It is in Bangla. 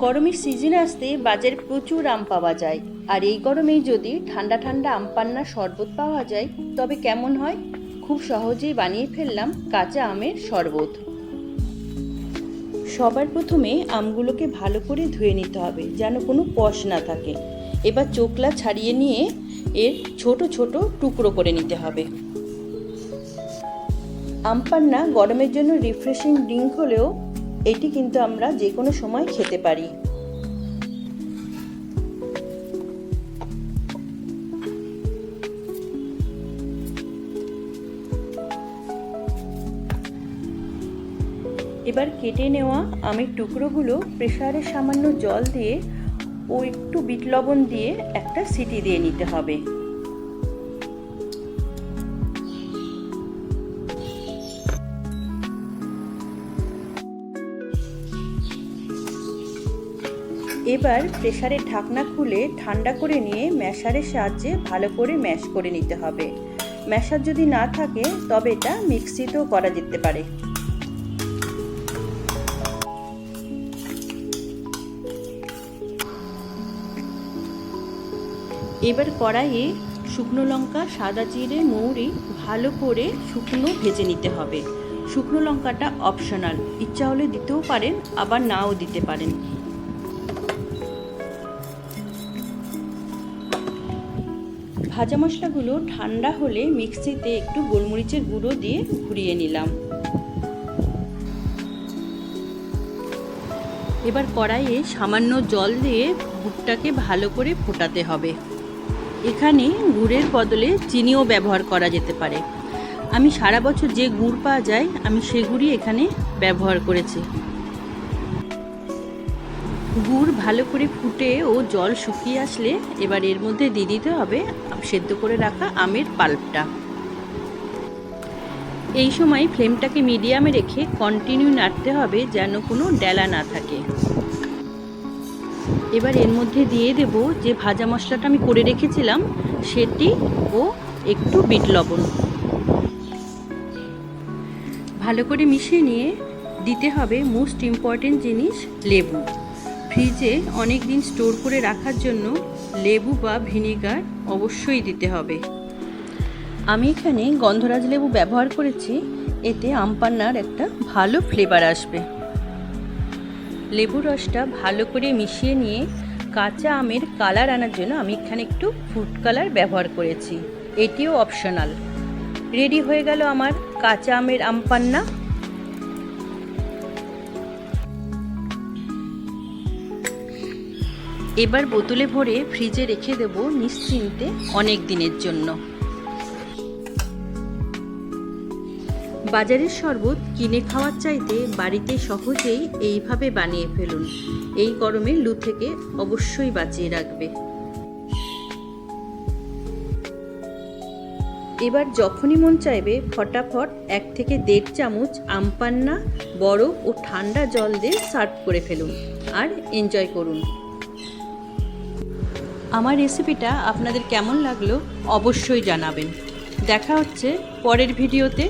গরমের সিজন আসতে বাজারে প্রচুর আম পাওয়া যায়, আর এই গরমেই যদি ঠান্ডা ঠান্ডা আম পান্নার শরবত পাওয়া যায় তবে কেমন হয়। খুব সহজেই বানিয়ে ফেললাম কাঁচা আমের শরবত। সবার প্রথমে আমগুলোকে ভালো করে ধুয়ে নিতে হবে যেন কোনো কষ না থাকে। এবার চোকলা ছাড়িয়ে নিয়ে এর ছোট ছোট টুকরো করে নিতে হবে। আম পান্না গরমের জন্য রিফ্রেশিং ড্রিঙ্ক হলেও এটি কিন্তু আমরা যে কোনো সময় খেতে পারি। এবার কেটে নেওয়া আমের টুকরোগুলো প্রেসারে সামান্য জল দিয়ে ও একটু বিট লবণ দিয়ে একটা সিটি দিয়ে নিতে হবে। এবার প্রেসারের ঢাকনা খুলে ঠান্ডা করে নিয়ে ম্যাশারের সাহায্যে ভালো করে ম্যাশ করে নিতে হবে। ম্যাশার যদি না থাকে তবে এটা মিক্সিতেও করা যেতে পারে। এবার কড়াইয়ে শুকনো লঙ্কা, সাদা জিরে, মৌরি ভালো করে শুকনো ভেজে নিতে হবে। শুকনো লঙ্কাটা অপশনাল, ইচ্ছা হলে দিতেও পারেন আবার নাও দিতে পারেন। ভাজা মশলাগুলো ঠান্ডা হলে মিক্সিতে একটু গোলমরিচের গুঁড়ো দিয়ে ঘুরিয়ে নিলাম। এবার কড়াইয়ে সামান্য জল দিয়ে গুড়টাকে ভালো করে ফোটাতে হবে। এখানে গুড়ের বদলে চিনিও ব্যবহার করা যেতে পারে। আমি সারা বছর যে গুড় পাওয়া যায় আমি সে গুড়ই এখানে ব্যবহার করেছি। গুড় ভালো করে ফুটে ও জল শুকিয়ে আসলে এবার এর মধ্যে দিয়ে দিতে হবে সেদ্ধ করে রাখা আমের পাল্পটা। এই সময় ফ্লেমটাকে মিডিয়ামে রেখে কন্টিনিউ নাড়তে হবে যেন কোনো ডেলা না থাকে। এবার এর মধ্যে দিয়ে দেব যে ভাজা মশলাটা আমি করে রেখেছিলাম সেটি ও একটু বিট লবণ। ভালো করে মিশিয়ে নিয়ে দিতে হবে মোস্ট ইম্পর্টেন্ট জিনিস, লেবু। ফ্রিজে অনেক দিন স্টোর করে রাখার জন্য লেবু বা ভিনেগার অবশ্যই দিতে হবে। আমি এখানে গন্ধরাজ লেবু ব্যবহার করেছি, এতে আম পান্নার একটা ভালো ফ্লেভার আসবে। লেবুর রসটা ভালো করে মিশিয়ে নিয়ে কাঁচা আমের কালার আনার জন্য আমি এখানে একটু ফুড কালার ব্যবহার করেছি, এটিও অপশনাল। রেডি হয়ে গেল আমার কাঁচা আমের আম পান্না। এবার বোতলে ভরে ফ্রিজে রেখে দেব নিশ্চিন্তে অনেক দিনের জন্য। বাজারের শরবত কিনে খাওয়ার চাইতে বাড়িতে সহজেই এইভাবে বানিয়ে ফেলুন। এই গরমে লু থেকে অবশ্যই বাঁচিয়ে রাখবে। এবার যখনই মন চাইবে ফটাফট 1 থেকে 1.5 চামচ আম পান্না বরফ ও ঠান্ডা জল দিয়ে সার্ভ করে ফেলুন আর এনজয় করুন। আমার রেসিপিটা আপনাদের কেমন লাগলো অবশ্যই জানাবেন। দেখা হচ্ছে পরের ভিডিওতে।